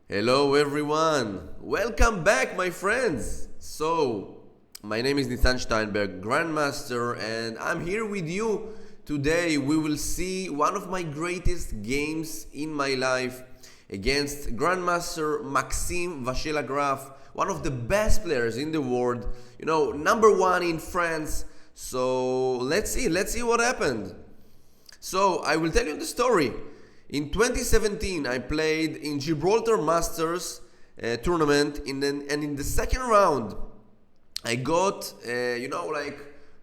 Hello everyone, welcome back my friends. My name is N.Steinberg, Grandmaster, and I'm here with you. Today we will see one of my greatest games in my life against Grandmaster Maxime Vachier-Lagrave, one of the best players in the world, number one in France. So let's see what happened. So I will tell you the story. In 2017, I played in Gibraltar Masters tournament, and in the second round, I got,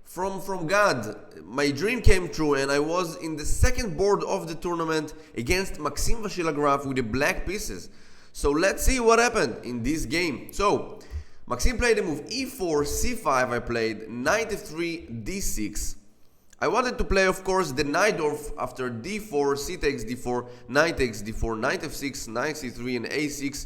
from God, my dream came true, and I was in the second board of the tournament against Maxime Vachier-Lagrave with the black pieces. So let's see what happened in this game. So Maxime played the move e4, c5. I played knight f3, d6. I wanted to play, of course, the Najdorf after d4, c takes d4, knight takes d4, knight f6, knight c3, and a6.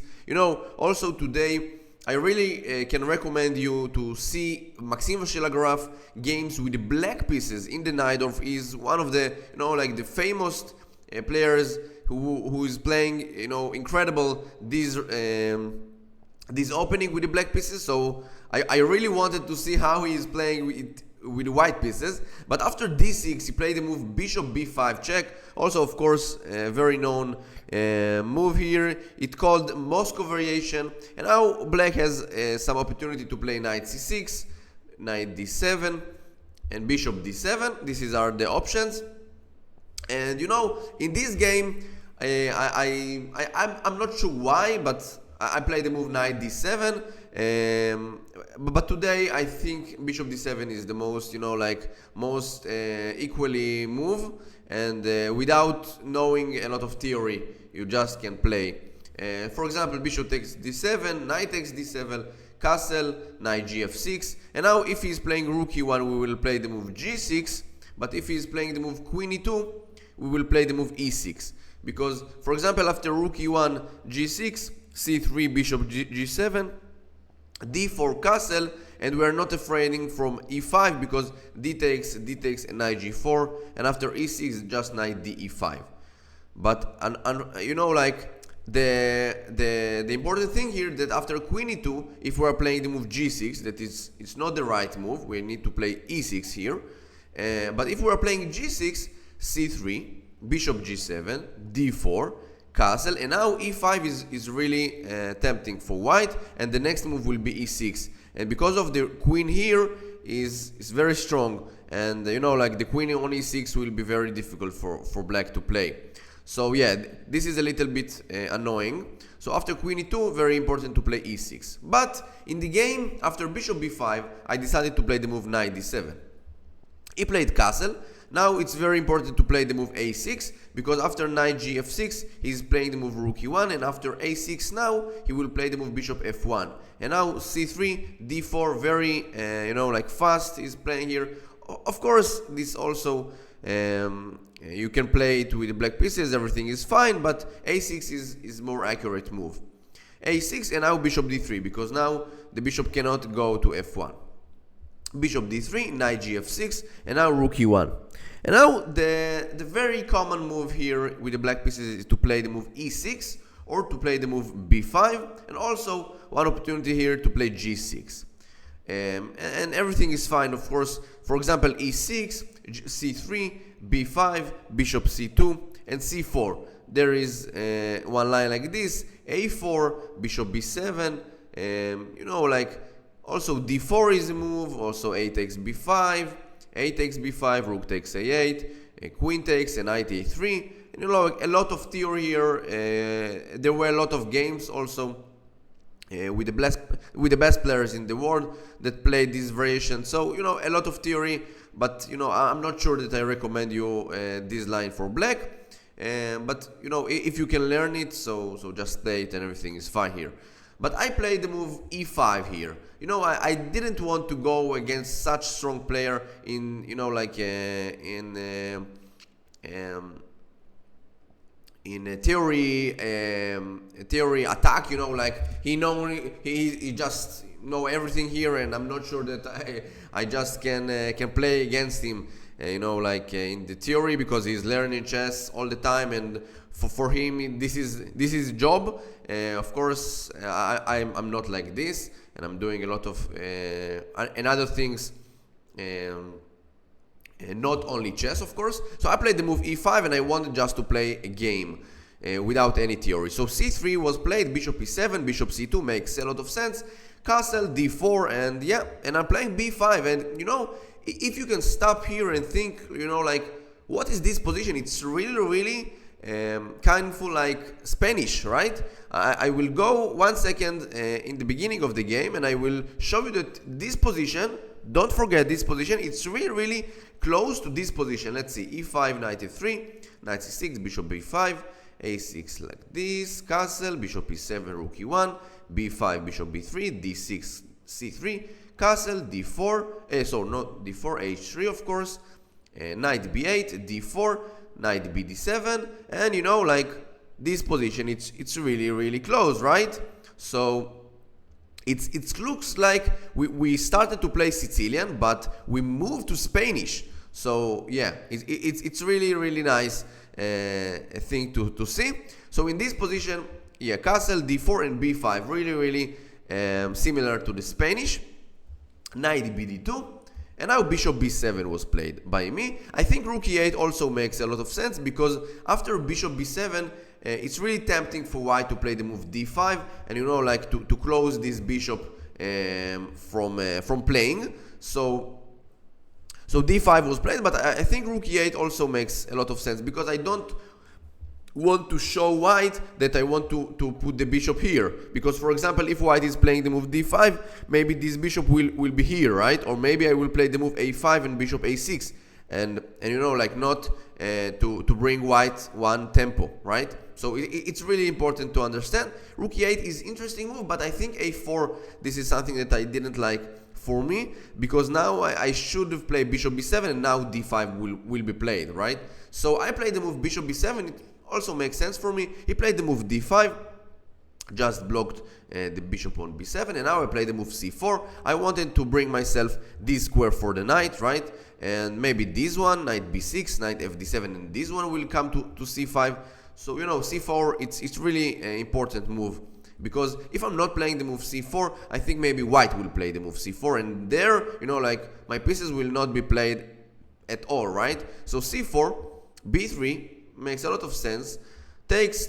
Also today, I really can recommend you to see Maxime Vachier-Lagrave games with the black pieces in the Najdorf. He's one of the, the famous players who is playing, incredible this opening with the black pieces. So I really wanted to see how he is playing with the white pieces. But after d6 he played the move bishop b5 check, also of course a very known move here. It's called Moscow variation, and now black has some opportunity to play knight c6, knight d7, and bishop d7. These are the options. And in this game I'm not sure why, but I played the move knight d7. But today I think bishop d7 is the most, most equally move, and without knowing a lot of theory, you just can play. For example, bishop takes d7, knight takes d7, castle, knight gf6, and now if he's playing rook e1, we will play the move g6, but if he's playing the move queen e2, we will play the move e6, because, for example, after rook e1, g6, c3, bishop g7, d4 castle, and we are not afraid from e5 because d takes, and knight g4, and after e6 just knight d e5. But the important thing here, that after queen e2, if we are playing the move g6, that is, it's not the right move, we need to play e6 here. But if we are playing g6, c3, bishop g7, d4, castle, and now e5 is really tempting for white, and the next move will be e6, and because of the queen here is very strong, and the queen on e6 will be very difficult for black to play. So yeah, this is a little bit annoying. So after queen e2, very important to play e6. But in the game after bishop b5, I decided to play the move knight d7. He played castle. Now it's very important to play the move a6, because after knight gf6 he's playing the move rook e1, and after a6 now he will play the move bishop f1, and now c3, d4, very fast he's playing here. Of course, this also you can play it with the black pieces, everything is fine, but a6 is more accurate move. a6, and now bishop d3, because now the bishop cannot go to f1. Bishop d3, knight gf6, and now rook e1. And now the very common move here with the black pieces is to play the move e6 or to play the move b5, and also one opportunity here to play g6. And everything is fine, of course. For example, e6, c3, b5, bishop c2, and c4. There is one line like this, a4, bishop b7, also d4 is a move, also a takes b5, a takes b5, rook takes a8, queen takes, and knight a3. And a lot of theory here. There were a lot of games also with the best players in the world that played this variation. So a lot of theory, but I'm not sure that I recommend you this line for black. But if you can learn it, so just play it and everything is fine here. But I played the move e5 here. I didn't want to go against such strong player in a theory attack. He just know everything here, and I'm not sure that I just can play against him. In the theory, because he's learning chess all the time, and for him this is job. Of course, I'm not like this, and I'm doing a lot of and other things, not only chess, of course. So I played the move e5, and I wanted just to play a game without any theory. So c3 was played, bishop e7, bishop c2 makes a lot of sense, castle d4, and yeah, and I'm playing b5. And you know, if you can stop here and think, you know, like, what is this position? It's really kind of like Spanish, right? I will go 1 second in the beginning of the game, and I will show you that this position, don't forget this position, it's really close to this position. Let's see, e5, knight f3, knight c6, bishop b5, a6 like this, castle, bishop e7, rook e1, b5, bishop b3, d6, c3, castle, d4, so not d4, h3 of course, knight b8, d4, knight b d7, and you know, like, this position, it's really close, right? So it looks like we started to play Sicilian, but we moved to Spanish. So yeah, it's really nice thing to see. So in this position, yeah, castle, d4 and b5, really similar to the Spanish. Knight bd2, and now bishop b7 was played by me. I think rook e8 also makes a lot of sense, because after bishop b7, it's really tempting for white to play the move d5, and you know, like, to close this bishop from playing. So d5 was played, but I think rook e8 also makes a lot of sense, because I don't want to show white that I want to put the bishop here, because for example, if white is playing the move d5, maybe this bishop will be here, right? Or maybe I will play the move a5 and bishop a6, and you know, like, not to bring white one tempo, right? So it's really important to understand. Rook e8 is interesting move, but I think a4, this is something that I didn't like for me, because now I should have played bishop b7, and now d5 will be played, right? So I played the move bishop b7. It also makes sense for me. He played the move d5, just blocked the bishop on b7, and now I play the move c4. I wanted to bring myself this square for the knight, right? And maybe this one, knight b6, knight fd7, and this one will come to c5. So you know, c4, it's really an important move, because if I'm not playing the move c4, I think maybe white will play the move c4, and there, you know, like, my pieces will not be played at all, right? So c4, b3 makes a lot of sense, takes,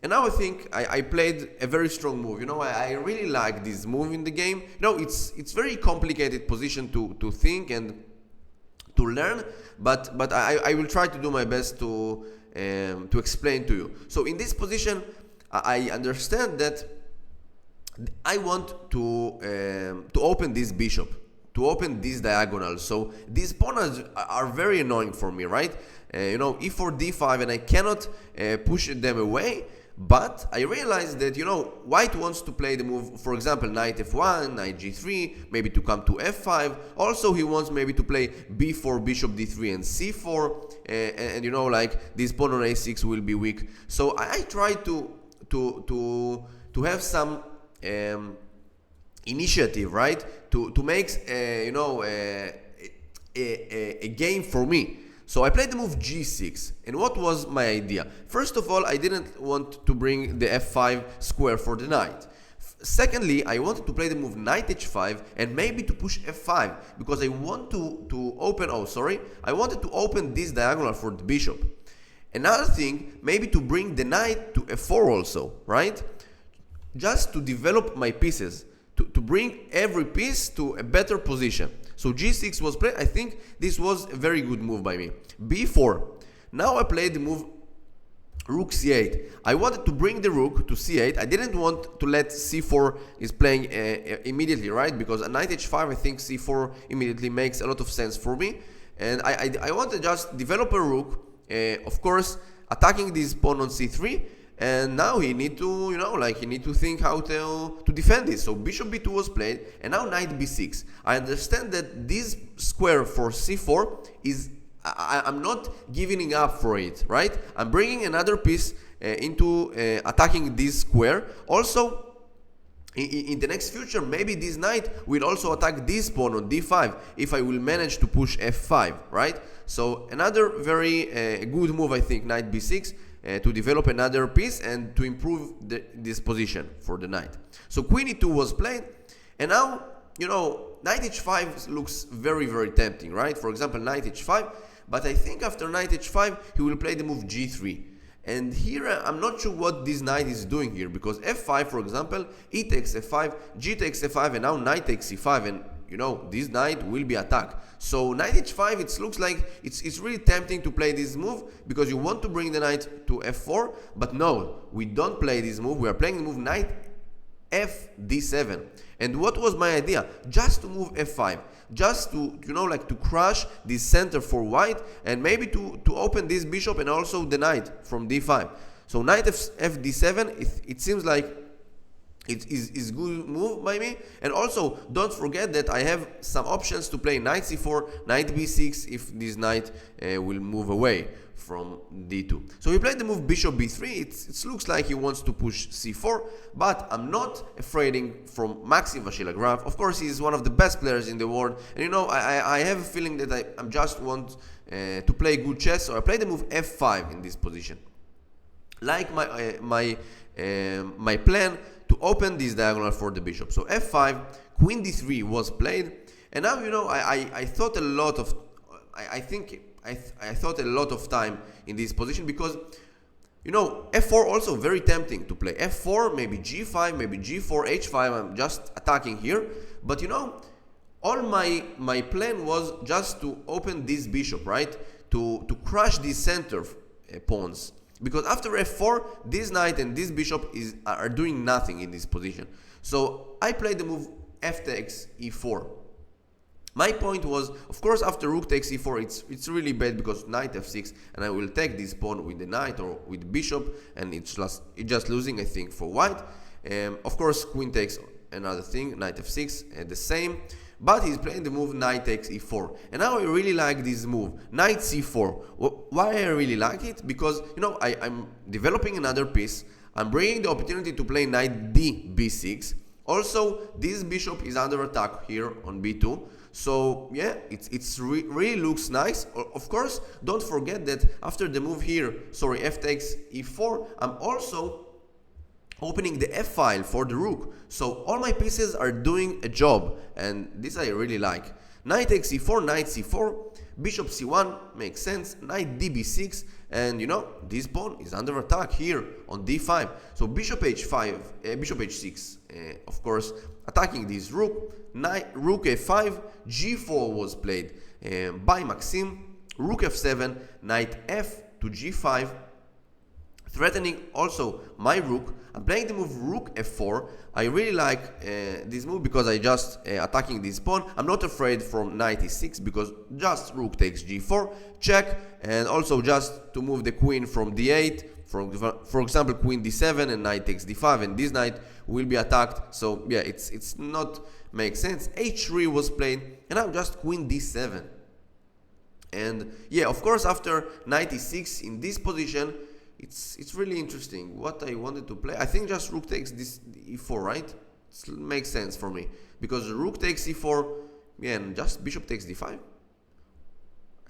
and now I think I played a very strong move. You know, I really like this move in the game. You know, it's very complicated position to think and to learn, but I will try to do my best to explain to you. So in this position, I understand that I want to open this bishop, to open this diagonal. So these pawns are very annoying for me, right? You know, e4, d5, and I cannot push them away. But I realized that, you know, white wants to play the move, for example, knight f1, knight g3, maybe to come to f5. Also, he wants maybe to play b4, bishop d3, and c4. And you know, like, this pawn on a6 will be weak. So I try to have some initiative, right? To make you know, a game for me. So I played the move g6, and what was my idea? First of all, I didn't want to bring the f5 square for the knight. Secondly, I wanted to play the move knight h5 and maybe to push f5, because I want to open, I wanted to open this diagonal for the bishop. Another thing, maybe to bring the knight to f4 also, right? Just to develop my pieces, to bring every piece to a better position. So g6 was played. I think this was a very good move by me. b4. Now I played the move rook c8. I wanted to bring the rook to c8. I didn't want to let c4 is playing immediately, right? Because at knight h5, I think c4 immediately makes a lot of sense for me. And I want to just develop a rook, of course, attacking this pawn on c3. And now he need to, you know, like, he need to think how to defend this. So bishop b2 was played, and now knight b6. I understand that this square for c4 is, I'm not giving up for it, right? I'm bringing another piece into attacking this square. Also, in the next future, maybe this knight will also attack this pawn on d5 if I will manage to push f5, right? So another very good move, I think, knight b6. to develop another piece and to improve this position for the knight. So queen e2 was played, and now, you know, knight h5 looks very, very tempting, right? For example, knight h5, but I think after knight h5 he will play the move g3. And here I'm not sure what this knight is doing here, because f5, for example, e takes f5, g takes f5, and now knight takes c5, and you know, this knight will be attacked. So knight h5, it looks like it's really tempting to play this move, because you want to bring the knight to f4, but no, we don't play this move. We are playing the move knight f d7. And what was my idea? Just to move f5, just to, you know, like to crush this center for white, and maybe to open this bishop and also the knight from d5. So knight f d7, it seems like it is good move by me. And also don't forget that I have some options to play knight c4, knight b6 if this knight will move away from d2. So he played the move bishop b3. It looks like he wants to push c4, but I'm not afraid from Maxime Vachier-Lagrave. Of course, he's one of the best players in the world, and you know, I have a feeling that I just want to play good chess, so I play the move f5 in this position, like my plan to open this diagonal for the bishop. So f5, queen d3 was played, and now, you know, I thought a lot of, I thought a lot of time in this position, because, you know, f4 also very tempting to play. f4, maybe g5, maybe g4, h5. I'm just attacking here, but you know, all my plan was just to open this bishop, right? To crush these center pawns. Because after f4, this knight and this bishop are doing nothing in this position. So I played the move f takes e4. My point was, of course, after rook takes e4, it's really bad, because knight f6, and I will take this pawn with the knight or with bishop, and it's just losing, I think, for white. Of course, queen takes another thing, knight f6, the same. But he's playing the move knight takes e4, and now I really like this move, knight c4. Why I really like it? Because, you know, I'm developing another piece. I'm bringing the opportunity to play knight b6. Also, this bishop is under attack here on b2. So yeah, it's really looks nice. Of course, don't forget that after the move here, sorry, f takes e4, I'm also opening the f file for the rook. So all my pieces are doing a job, and this I really like. Knight takes e4, knight c4, bishop c1 makes sense, knight db6, and you know, this pawn is under attack here on d5. So bishop h5, bishop h6, of course, attacking this rook. Rook f5, g4 was played by Maxime, rook f7, knight f to g5, threatening also my rook. I'm playing the move rook f4. I really like this move because I just attacking this pawn. I'm not afraid from knight e6 because just rook takes g4, check, and also just to move the queen from d8, for example queen d7 and knight takes d5, and this knight will be attacked. So yeah, it's not make sense. h3 was played, and now just queen d7. And yeah, of course, after knight e6 in this position, it's really interesting. What I wanted to play, I think just rook takes this e4, right? It makes sense for me because rook takes e4, yeah, and just bishop takes d5.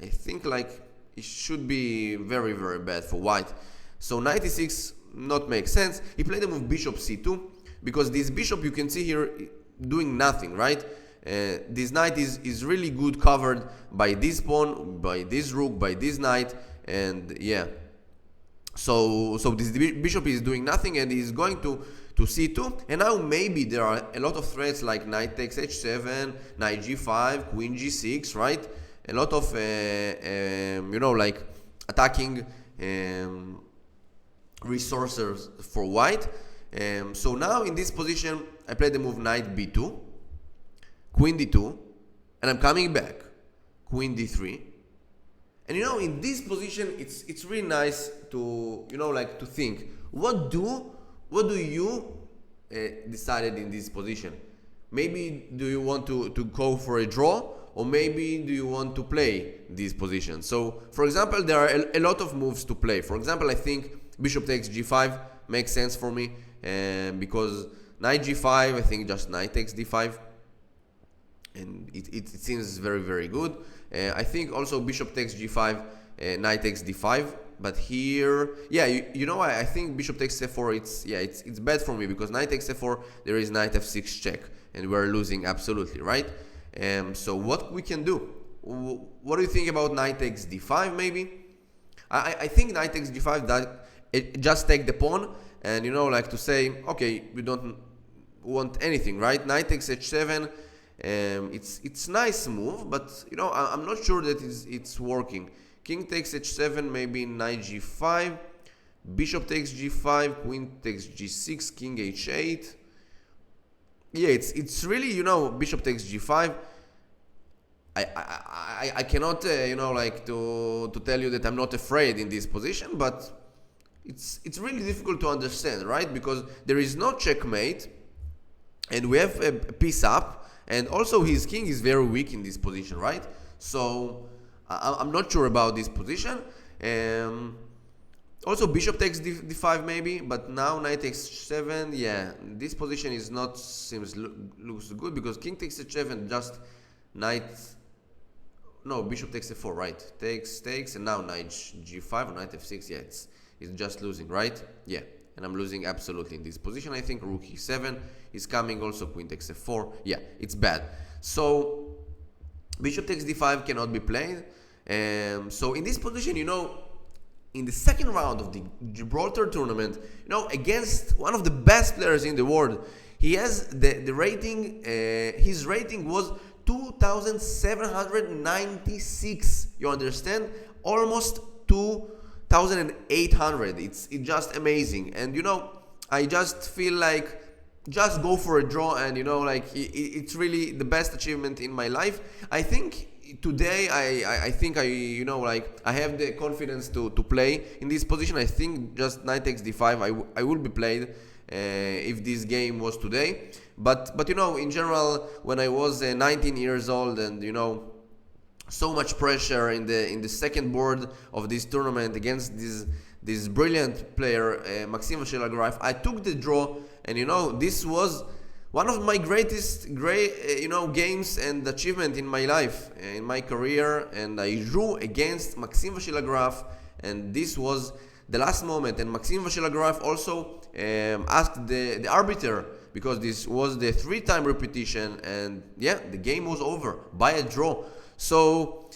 I think like it should be very, very bad for white. So knight e6 not make sense. He played the move bishop c2 because this bishop you can see here doing nothing, right? This knight is really good covered by this pawn, by this rook, by this knight, and yeah. So this bishop is doing nothing, and he's going to c2, and now maybe there are a lot of threats like knight takes h7, knight g5, queen g6, right? A lot of you know, like attacking resources for white. So now in this position I play the move knight b2, queen d2, and I'm coming back, queen d3. And you know, in this position, it's really nice to, you know, like to think, what do you decided in this position? Maybe do you want to go for a draw, or maybe do you want to play this position? So for example, there are a lot of moves to play. For example, I think bishop takes g5 makes sense for me, because knight g5, I think just knight takes d5, and it seems very, very good. I think also bishop takes g5, knight takes d5 but here, yeah, you know, I think bishop takes f4, it's bad for me, because knight takes f4, there is knight f6 check, and we're losing absolutely, right? So what we can do? What do you think about knight takes d5 maybe? I think knight takes d5, that it just take the pawn, and you know, like to say, okay, we don't want anything, right? Knight takes h7, it's nice move, but you know, I'm not sure that it's working. King takes h7, maybe knight g5, bishop takes g5, queen takes g6, king h8. Yeah, it's really, you know, bishop takes g5. I cannot, you know, like to tell you that I'm not afraid in this position, but it's really difficult to understand, right? Because there is no checkmate, and we have a piece up, and also his king is very weak in this position, right? So I'm not sure about this position. Also bishop takes d5 maybe, but now knight takes 7. Yeah, this position is not, looks good, because king takes h7, just knight, no, bishop takes f4, right? Takes, and now knight g5 or knight f6. Yeah, it's just losing, right? Yeah, and I'm losing absolutely in this position. I think rook e7 is coming, also queen takes f4. Yeah, it's bad. So bishop takes d5 cannot be played. So in this position, you know, in the second round of the Gibraltar tournament, you know, against one of the best players in the world, he has the rating, his rating was 2,796. You understand? Almost 2,800. It's just amazing. And you know, I just feel like just go for a draw, and you know, like it's really the best achievement in my life. I think today I think you know, like I have the confidence to play in this position. I think just knight takes d5 I will be played if this game was today. But you know, in general, when I was 19 years old, and you know, so much pressure in the second board of this tournament against this brilliant player, Maxime Vachier-Lagrave, I took the draw, and you know, this was one of my greatest you know, games and achievement in my life, in my career, and I drew against Maxime Vachier-Lagrave, and this was the last moment. And Maxime Vachier-Lagrave also asked the arbiter, because this was the 3-time repetition, and yeah, the game was over by a draw. So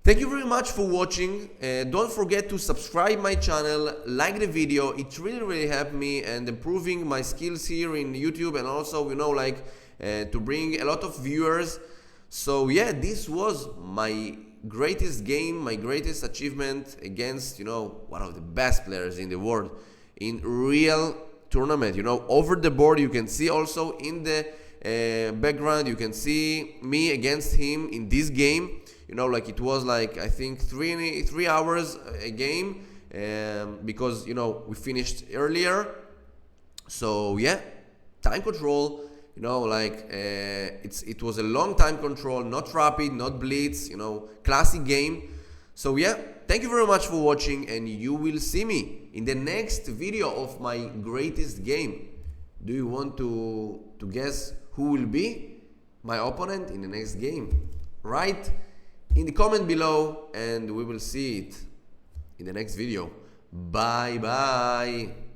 thank you very much for watching. Don't forget to subscribe my channel, like the video. It really helped me and improving my skills here in YouTube, and also, you know, like to bring a lot of viewers. So yeah, this was my greatest game, my greatest achievement against, you know, one of the best players in the world in real tournament. You know, over the board you can see also in the background, you can see me against him in this game. You know, like it was like, I think 3 hours a game, because you know, we finished earlier. So yeah, time control, you know, like it was a long time control, not rapid, not blitz, you know, classic game. So yeah, thank you very much for watching, and you will see me in the next video of my greatest game. Do you want to guess who will be my opponent in the next game? Write in the comment below, and we will see it in the next video. Bye bye.